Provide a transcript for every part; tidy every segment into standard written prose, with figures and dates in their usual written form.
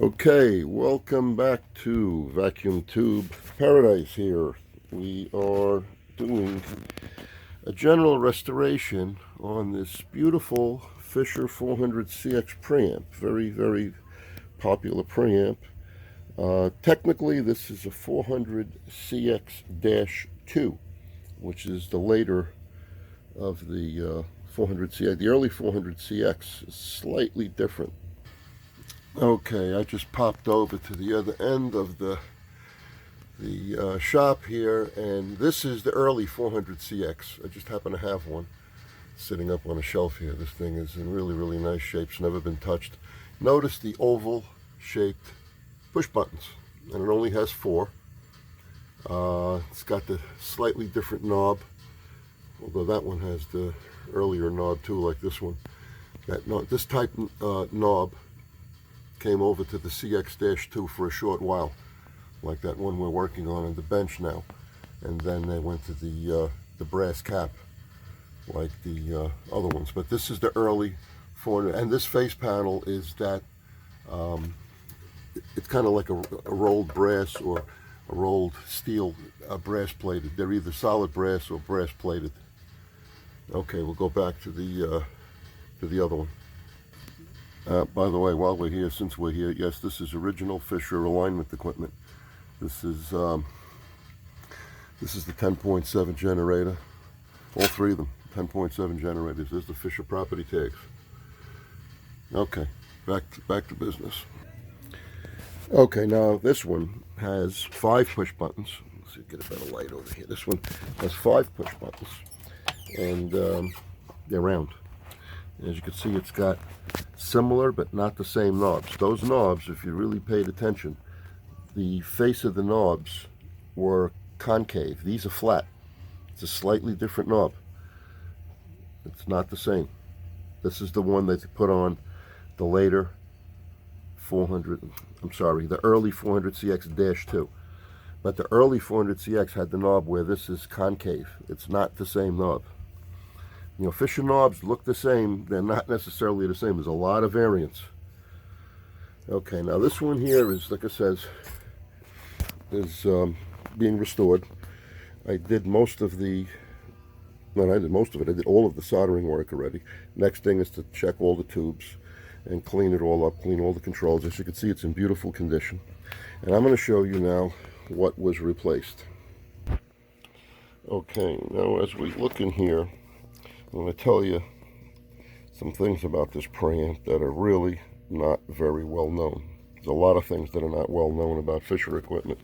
Okay, welcome back to Vacuum Tube Paradise here. We are doing a general restoration on this beautiful Fisher 400CX preamp. Very, very popular preamp. Technically, this is a 400CX-2, which is the later of the 400CX. The early 400CX is slightly different. Okay, I just popped over to the other end of the shop here, and this is the early 400CX. I just happen to have one sitting up on a shelf here. This thing is in really, really nice shape. It's never been touched. Notice the oval-shaped push buttons, and it only has 4. It's got the slightly different knob, although that one has the earlier knob too, like this one. This type knob came over to the CX-2 for a short while, like that one we're working on the bench now, and then they went to the brass cap like the other ones. But this is the early 400, and this face panel is that it's kind of like a rolled brass or a rolled steel, brass plated. They're either solid brass or brass plated. Okay, we'll go back to the other one. By the way, while we're here, since we're here, yes, this is original Fisher alignment equipment. This is the 10.7 generator. All 3 of them, 10.7 generators. There's the Fisher property tags. Okay, back to business. Okay, now this one has 5 push buttons. Let's see, get a better light over here. This one has 5 push buttons, and they're round. As you can see, it's got similar but not the same knobs. Those knobs, if you really paid attention, the face of the knobs were concave. These are flat. It's a slightly different knob. It's not the same. This is the one that they put on the later the early 400CX-2. But the early 400CX had the knob where this is concave. It's not the same knob. You know, Fisher knobs look the same. They're not necessarily the same. There's a lot of variance. Okay, now this one here is, like I said, is being restored. I did most of it. I did all of the soldering work already. Next thing is to check all the tubes and clean it all up, clean all the controls. As you can see, it's in beautiful condition. And I'm going to show you now what was replaced. Okay, now as we look in here, I'm going to tell you some things about this preamp that are really not very well known. There's a lot of things that are not well known about Fisher equipment.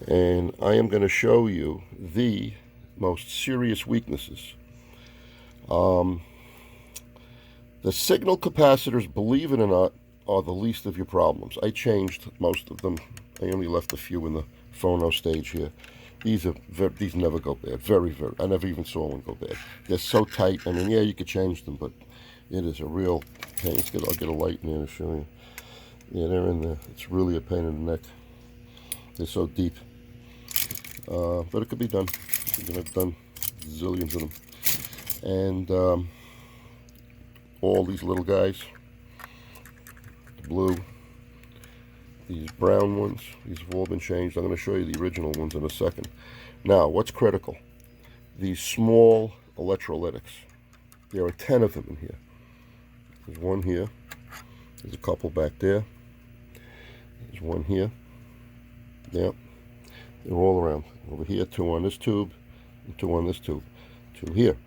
And I am going to show you the most serious weaknesses. The signal capacitors, believe it or not, are the least of your problems. I changed most of them. I only left a few in the phono stage here. These never go bad. I never even saw one go bad. They're so tight. I mean, yeah, you could change them, but it is a real pain. I'll get a light in there to show you. Yeah, they're in there. It's really a pain in the neck. They're so deep. But it could be done. I've done zillions of them. And all these little guys, the blue, these brown ones, these have all been changed. I'm going to show you the original ones in a second. Now, what's critical? These small electrolytics. There are 10 of them in here. There's one here. There's a couple back there. There's one here. Yep. They're all around. Over here, 2 on this tube, and 2 on this tube. 2 here.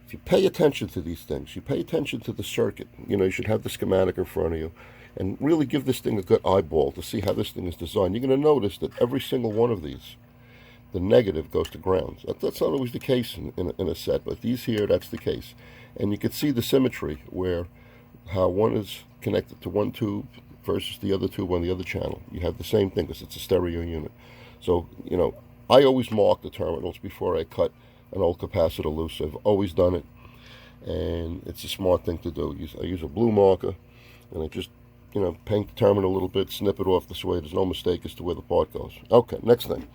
If you pay attention to these things, you pay attention to the circuit. You know, you should have the schematic in front of you and really give this thing a good eyeball to see how this thing is designed. You're going to notice that every single one of these, the negative goes to ground. That's not always the case in a set, but these here, that's the case. And you can see the symmetry where how one is connected to one tube versus the other tube on the other channel. You have the same thing because it's a stereo unit. So, you know, I always mark the terminals before I cut an old capacitor loose. I've always done it, and it's a smart thing to do. I use a blue marker, and I just, you know, paint the terminal a little bit, snip it off this way. There's no mistake as to where the part goes. Okay, next thing.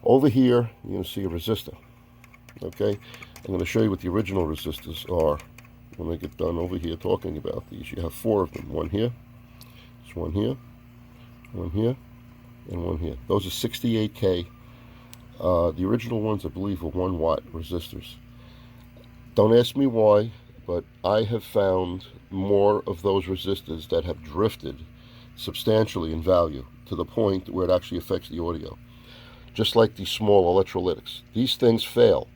Over here, you're going to see a resistor. Okay, I'm going to show you what the original resistors are when I get done over here talking about these. You have 4 of them. One here, There's one here, and one here. Those are 68K. The original ones, I believe, were 1 watt resistors. Don't ask me why, but I have found more of those resistors that have drifted substantially in value to the point where it actually affects the audio. Just like these small electrolytics. These things fail,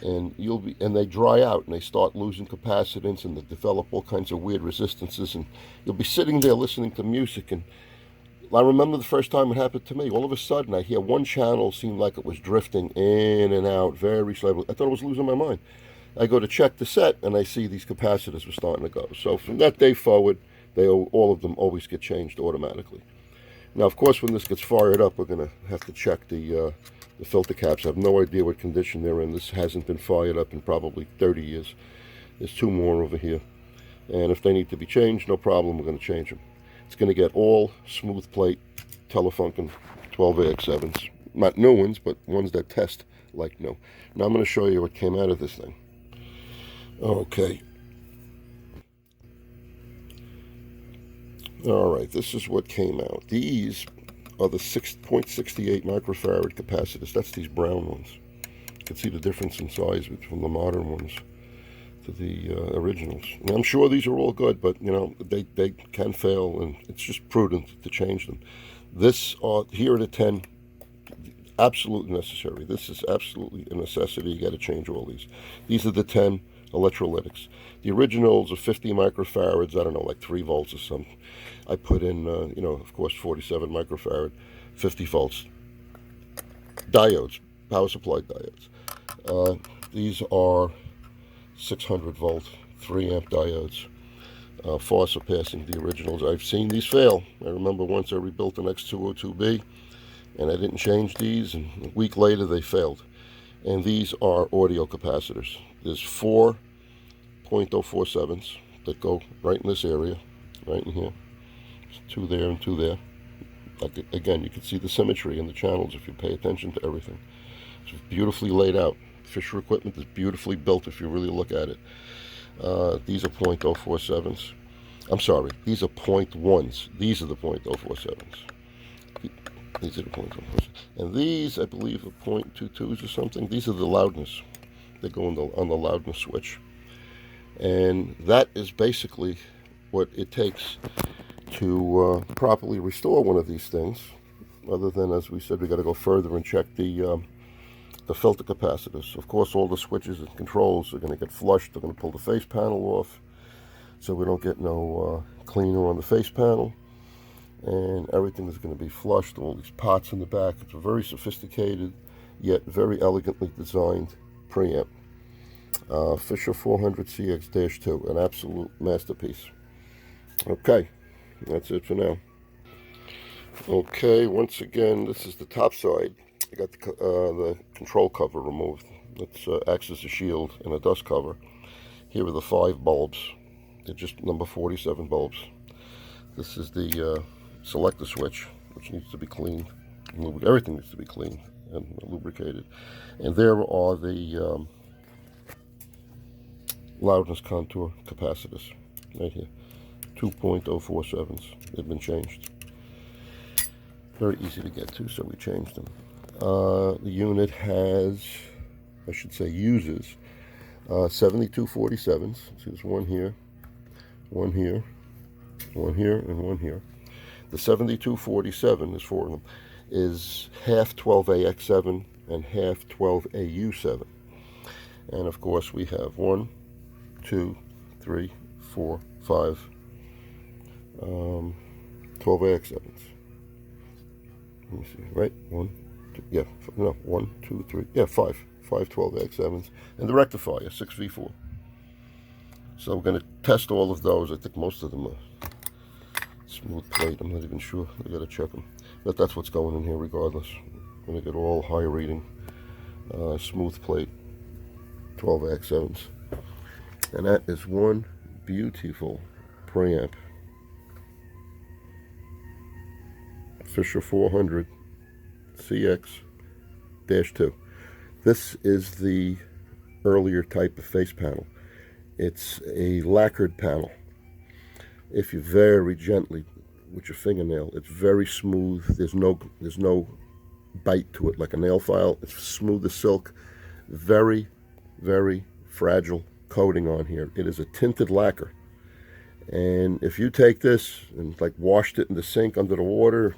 and they dry out, and they start losing capacitance, and they develop all kinds of weird resistances, and you'll be sitting there listening to music, and I remember the first time it happened to me. All of a sudden, I hear one channel seem like it was drifting in and out very slowly. I thought I was losing my mind. I go to check the set, and I see these capacitors were starting to go. So from that day forward, all of them always get changed automatically. Now, of course, when this gets fired up, we're going to have to check the filter caps. I have no idea what condition they're in. This hasn't been fired up in probably 30 years. There's 2 more over here. And if they need to be changed, no problem, we're going to change them. It's going to get all smooth plate Telefunken 12AX7s. Not new ones, but ones that test like new. Now I'm going to show you what came out of this thing. Okay. Alright, this is what came out. These are the 6.68 microfarad capacitors. That's these brown ones. You can see the difference in size from the modern ones to the originals. And I'm sure these are all good, but you know, they can fail, and it's just prudent to change them. Here are the 10, absolutely necessary. This is absolutely a necessity. You got to change all these. These are the 10 electrolytics. The originals are 50 microfarads, I don't know, like 3 volts or something. I put in, you know, of course, 47 microfarad, 50 volts. Diodes, power supply diodes. These are 600 volt, 3 amp diodes, far surpassing the originals. I've seen these fail. I remember once I rebuilt an X202B, and I didn't change these, and a week later they failed. And these are audio capacitors. There's 4 0.047s that go right in this area, right in here. There's 2 there and 2 there. Like, again, you can see the symmetry in the channels if you pay attention to everything. It's beautifully laid out. Fisher equipment is beautifully built if you really look at it. These are 0.047s. I'm sorry, these are 0.1s. These are the 0.047s. These are the 0.047s. And these, I believe, are 0.22s or something. These are the loudness. They go on the loudness switch. And that is basically what it takes to properly restore one of these things. Other than, as we said, we got to go further and check the filter capacitors. Of course, all the switches and controls are going to get flushed. They're going to pull the face panel off, so we don't get no cleaner on the face panel. And everything is going to be flushed. All these pots in the back. It's a very sophisticated, yet very elegantly designed preamp. Fisher 400CX-2, an absolute masterpiece. Okay, that's it for now. Okay, once again, this is the top side. I got the control cover removed. It acts as a shield and a dust cover. Here are the 5 bulbs. They're just number 47 bulbs. This is the selector switch, which needs to be cleaned. Everything needs to be cleaned and lubricated. And there are the loudness contour capacitors right here. 2.047s. They've been changed. Very easy to get to, so we changed them. The unit uses 7247s. So there's one here, one here, one here, and one here. The 7247, there's 4 of them, is half 12AX7 and half 12AU7. And of course we have 1, 2, 3, 4, 5 12AX7s. Let me see, right? 1, 2, yeah, no, 1, 2, 3, yeah, 5 12AX7s, and the rectifier 6V4. So we're going to test all of those. I think most of them are smooth plate. I'm not even sure. I got to check them, but that's what's going in here regardless. I'm going to get all high reading smooth plate 12AX7s, and that is one beautiful preamp. Fisher 400 CX-2. This is the earlier type of face panel. It's a lacquered panel. If you very gently with your fingernail. It's very smooth. There's no bite to it like a nail file. It's smooth as silk. Very, very fragile coating on here. It is a tinted lacquer. And if you take this and like washed it in the sink under the water,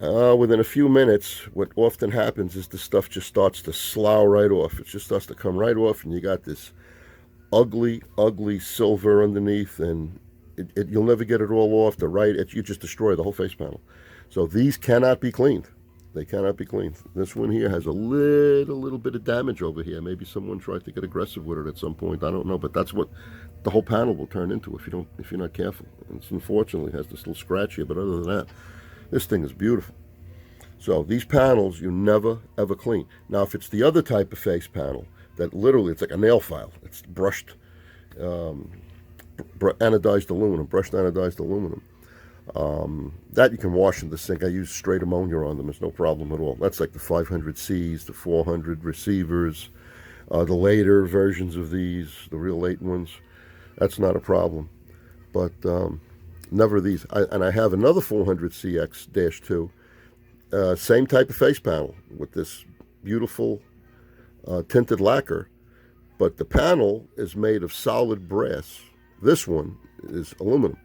within a few minutes, what often happens is the stuff just starts to slough right off. It just starts to come right off, and you got this ugly, ugly silver underneath, and you'll never get it all off. You just destroy the whole face panel. So these cannot be cleaned. They cannot be cleaned. This one here has a little bit of damage over here. Maybe someone tried to get aggressive with it at some point. I don't know, but that's what the whole panel will turn into if you're not careful. And it's unfortunately has this little scratch here, but other than that, this thing is beautiful. So these panels you never ever clean. Now, if it's the other type of face panel that literally it's like a nail file, it's brushed anodized aluminum, that you can wash in the sink. I use straight ammonia on them. It's no problem at all. That's like the 500Cs, the 400 receivers, the later versions of these, the real late ones. That's not a problem. But never these. And I have another 400CX-2, same type of face panel with this beautiful tinted lacquer, but the panel is made of solid brass. This one is aluminum.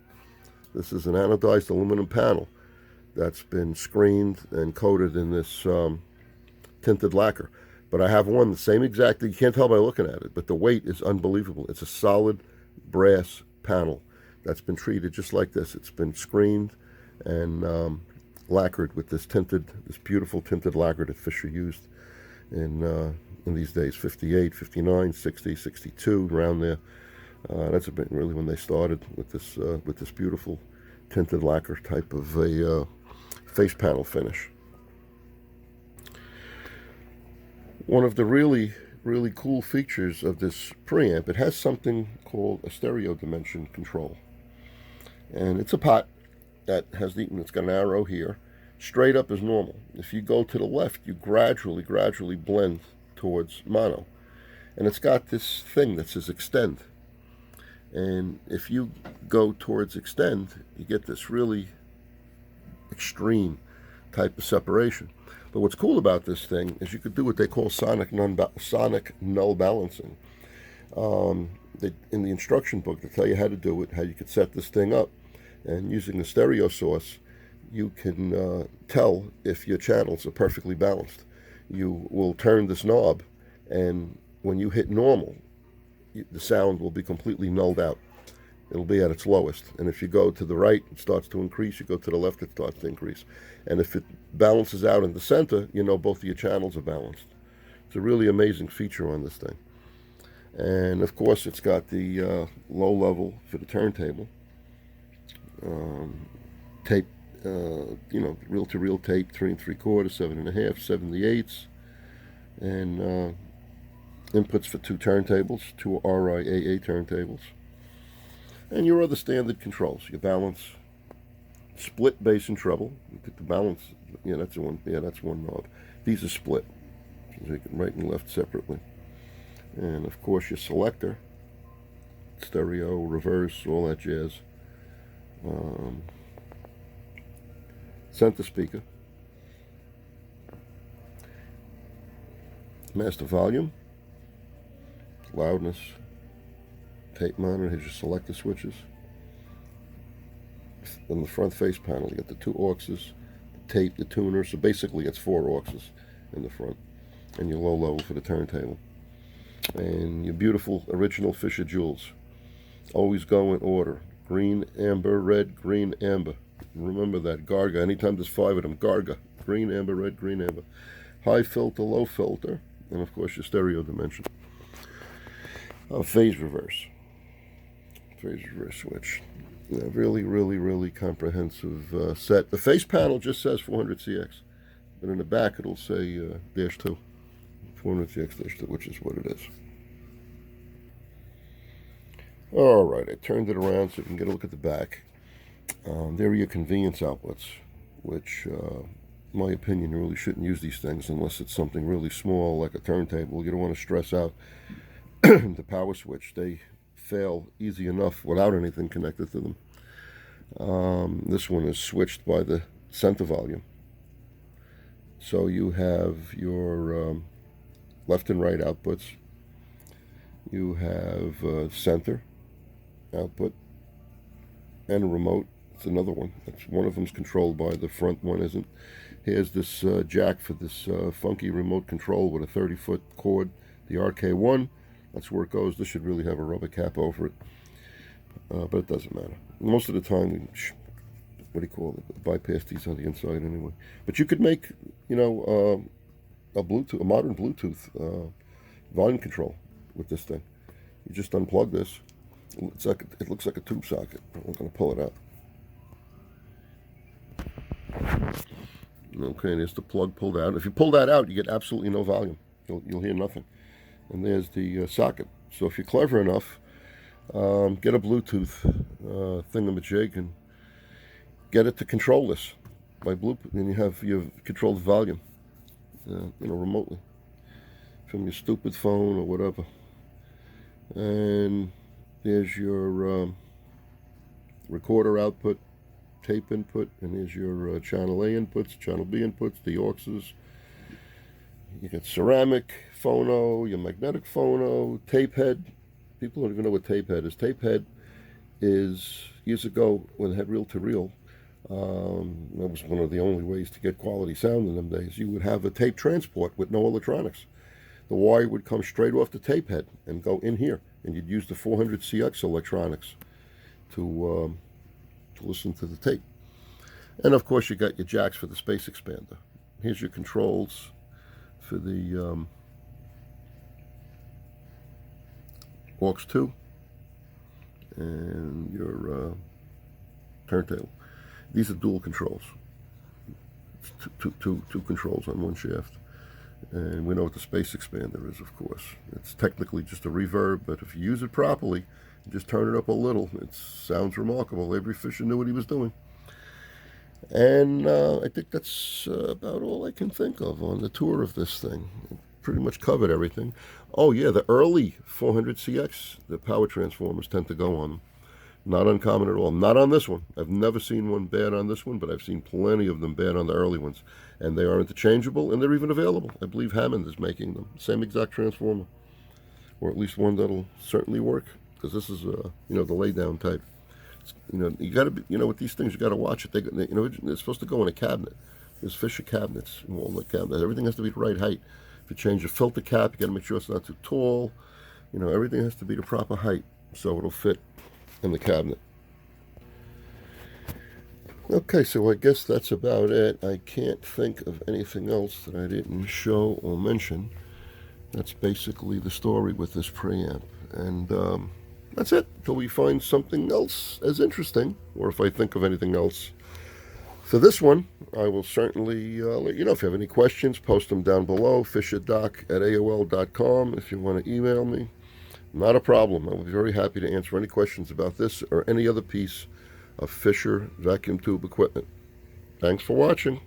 This is an anodized aluminum panel that's been screened and coated in this tinted lacquer. But I have one the same exact, you can't tell by looking at it, but the weight is unbelievable. It's a solid brass panel that's been treated just like this. It's been screened and lacquered with this beautiful tinted lacquer that Fisher used in these days, 58, 59, 60, 62, around there. That's been really when they started with this beautiful tinted lacquer type of a face panel finish. One of the really cool features of this preamp, it has something called a stereo dimension control, and it's a pot that has it's got an arrow here. Straight up is normal. If you go to the left, you gradually blend towards mono, and it's got this thing that says extend. And if you go towards extend, you get this really extreme type of separation. But what's cool about this thing is you could do what they call sonic null balancing. In the instruction book, they tell you how to do it, how you could set this thing up. And using the stereo source, you can tell if your channels are perfectly balanced. You will turn this knob, and when you hit normal, the sound will be completely nulled out. It'll be at its lowest. And if you go to the right, it starts to increase. You go to the left, it starts to increase. And if it balances out in the center, you know both of your channels are balanced. It's a really amazing feature on this thing. And of course, it's got the low level for the turntable. Tape, reel-to-reel tape, 3 3/4, 7 1/2, 7/8, and inputs for 2 turntables, 2 RIAA turntables, and your other standard controls. Your balance, split bass and treble. You get the balance. Yeah, that's one. Yeah, that's one knob. These are split, so you can right and left separately. And of course, your selector, stereo, reverse, all that jazz. Center speaker, master volume, loudness, tape monitor. Here's your selector switches. On the front face panel, you got the 2 auxes, the tape, the tuner. So basically, it's 4 auxes in the front, and your low level for the turntable, and your beautiful original Fisher jewels. Always go in order: green, amber, red, green, amber. Remember that, Garga. Anytime there's 5 of them, Garga. Green, amber, red, green, amber. High filter, low filter, and of course your stereo dimension. Phase reverse switch. Yeah, really comprehensive set. The face panel just says 400CX, but in the back it'll say -2, 400CX-2, which is what it is. All right, I turned it around so you can get a look at the back. There are your convenience outlets, which, in my opinion, you really shouldn't use these things unless it's something really small like a turntable. You don't want to stress out the power switch. They fail easy enough without anything connected to them. This one is switched by the center volume. So you have your left and right outputs. You have center output and a remote. It's another one. One of them's controlled by the front, one isn't. Here's this jack for this funky remote control with a 30-foot cord, the RK1. That's where it goes. This should really have a rubber cap over it, but it doesn't matter. Most of the time, we bypass these on the inside anyway. But you could make, a modern Bluetooth volume control with this thing. You just unplug this. It looks like a tube socket. I'm going to pull it out. Okay, and there's the plug pulled out. If you pull that out, you get absolutely no volume. You'll hear nothing. And there's the socket. So if you're clever enough, get a Bluetooth thingamajig and get it to control this by Bluetooth, and you control the volume, remotely from your stupid phone or whatever. And there's your recorder output, tape input, and there's your channel A inputs, channel B inputs, the auxes. You got ceramic phono, your magnetic phono, tape head. People don't even know what tape head is. Tape head is, years ago when they had reel-to-reel, that was one of the only ways to get quality sound in them days. You would have a tape transport with no electronics. The wire would come straight off the tape head and go in here, and you'd use the 400CX electronics to listen to the tape. And of course you got your jacks for the space expander. Here's your controls for the aux 2 and your turntable. These are dual controls. It's two controls on one shaft. And we know what the space expander is, of course. It's technically just a reverb, but if you use it properly, you just turn it up a little, it sounds remarkable. Avery Fisher knew what he was doing. And I think that's about all I can think of on the tour of this thing. It pretty much covered everything. Oh yeah, the early 400CX, the power transformers tend to go on them. Not uncommon at all. Not on this one. I've never seen one bad on this one, but I've seen plenty of them bad on the early ones. And they are interchangeable, and they're even available. I believe Hammond is making them. Same exact transformer. Or at least one that'll certainly work. Because this is, the lay-down type. You got to be, with these things, you got to watch it. They're supposed to go in a cabinet. There's Fisher cabinets, walnut cabinets. Everything has to be the right height. If you change the filter cap, you got to make sure it's not too tall. Everything has to be the proper height so it'll fit in the cabinet. Okay, so I guess that's about it. I can't think of anything else that I didn't show or mention. That's basically the story with this preamp. And that's it, till we find something else as interesting, or if I think of anything else. For this one, I will certainly let you know. If you have any questions, post them down below, fisherdoc@aol.com. If you want to email me, not a problem. I will be very happy to answer any questions about this or any other piece of Fisher vacuum tube equipment. Thanks for watching.